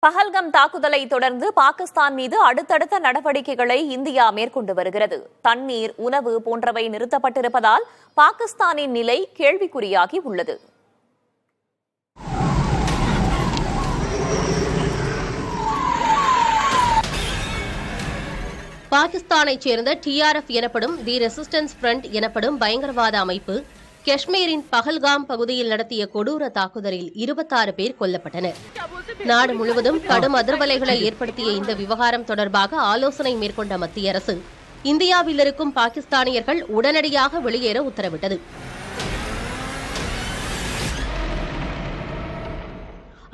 பஹல்கம் தாக்குதலை தொடர்ந்து பாகிஸ்தான் மீது அடுத்தடுத்த நடவடிக்கைகளை இந்தியா மேற்கொண்டு வருகிறது. தண்ணீர், உணவு போன்றவை நிறுத்தப்பட்டிருப்பதால் பாகிஸ்தானின் நிலை கேள்விக்குறியாகி உள்ளது. பாகிஸ்தானைச் சேர்ந்த TRF எனப்படும் தி ரெசிஸ்டன்ஸ் ஃப்ரண்ட் எனப்படும் பயங்கரவாத அமைப்பு காஷ்மீரின் பஹல்காம் பகுதியில் நடத்திய கொடூர தாக்குதலில் 26 பேர் கொல்லப்பட்டனர். நாடு முழுவதும் கடும் அதிர்வலைகளை ஏற்படுத்திய இந்த விவகாரம் தொடர்பாக ஆலோசனை மேற்கொண்ட மத்திய அரசு இந்தியாவில் இருக்கும் பாகிஸ்தானியர்கள் உடனடியாக வெளியேற உத்தரவிட்டது.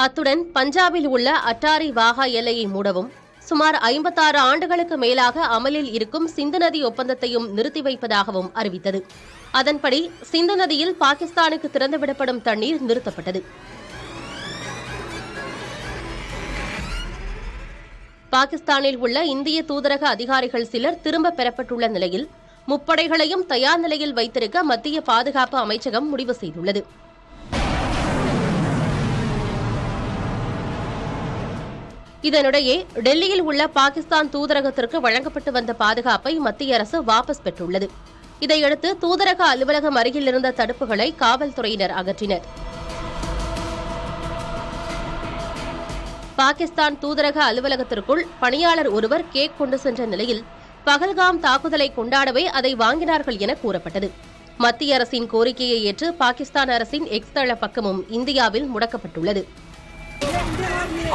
அத்துடன் பஞ்சாபில் உள்ள அட்டாரி வாகா எல்லையை மூடவும், சுமார் 56 ஆண்டுகளுக்கு மேலாக அமலில் இருக்கும் சிந்து நதி ஒப்பந்தத்தையும் நிறுத்தி வைப்பதாகவும் அறிவித்தது. அதன்படி சிந்து நதியில் பாகிஸ்தானுக்கு திறந்துவிடப்படும் தண்ணீர் நிறுத்தப்பட்டது. பாகிஸ்தானில் உள்ள இந்திய தூதரக அதிகாரிகள் சிலர் திரும்ப பெறப்பட்டுள்ள நிலையில் முப்படைகளையும் தயார் நிலையில் வைத்திருக்க மத்திய பாதுகாப்பு அமைச்சகம் முடிவு செய்துள்ளது. இதனிடையே டெல்லியில் உள்ள பாகிஸ்தான் தூதரகத்திற்கு வழங்கப்பட்டு வந்த பாதுகாப்பை மத்திய அரசு வாபஸ் பெற்றுள்ளது. இதையடுத்து தூதரக அலுவலகம் அருகில் இருந்த தடுப்புகளை காவல்துறையினர் அகற்றினர். பாகிஸ்தான் தூதரக அலுவலகத்திற்குள் பணியாளர் ஒருவர் கேக் கொண்டு சென்ற நிலையில் பஹல்காம் தாக்குதலை கொண்டாடவே அதை வாங்கினார்கள் என கூறப்பட்டது. மத்திய அரசின் கோரிக்கையை ஏற்று பாகிஸ்தான் அரசின் எக்ஸ் தள பக்கமும் இந்தியாவில் முடக்கப்பட்டுள்ளது.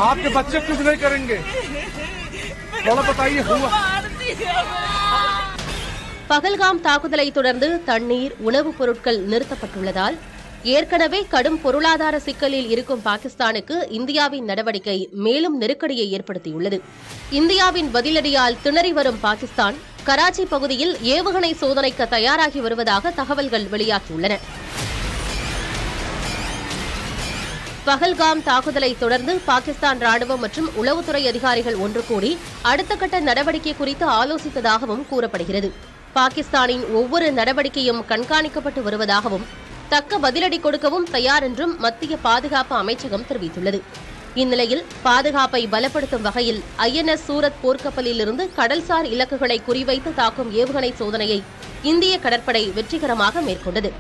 आपके बच्चे कुछ नहीं करेंगे, थोड़ा बताइए हुआ। பஹல்காம் தாக்குதலை தொடர்ந்து தண்ணீர், உணவுப் பொருட்கள் நிறுத்தப்பட்டுள்ளதால் ஏற்கனவே கடும் பொருளாதார சிக்கலில் இருக்கும் பாகிஸ்தானுக்கு இந்தியாவின் நடவடிக்கை மேலும் நெருக்கடியை ஏற்படுத்தியுள்ளது. இந்தியாவின் பதிலடியால் திணறி வரும் பாகிஸ்தான் கராச்சி பகுதியில் ஏவுகணை சோதனைக்கு தயாராகி வருவதாக தகவல்கள் வெளியாகியுள்ளன. பஹல்காம் தாக்குதலை தொடர்ந்து பாகிஸ்தான் ராணுவம் மற்றும் உளவுத்துறை அதிகாரிகள் ஒன்று கூடி அடுத்த கட்ட நடவடிக்கை குறித்து ஆலோசித்ததாகவும் கூறப்படுகிறது. பாகிஸ்தானின் ஒவ்வொரு நடவடிக்கையும் கண்காணிக்கப்பட்டு வருவதாகவும் தக்க பதிலடி கொடுக்கவும் தயார் என்றும் மத்திய பாதுகாப்பு அமைச்சகம் தெரிவித்துள்ளது. இந்நிலையில் பாதுகாப்பை பலப்படுத்தும் வகையில் INS சூரத் போர்க்கப்பலில் இருந்து கடல்சார் இலக்குகளை குறிவைத்து தாக்கும் ஏவுகணை சோதனையை இந்திய கடற்படை வெற்றிகரமாக மேற்கொண்டது.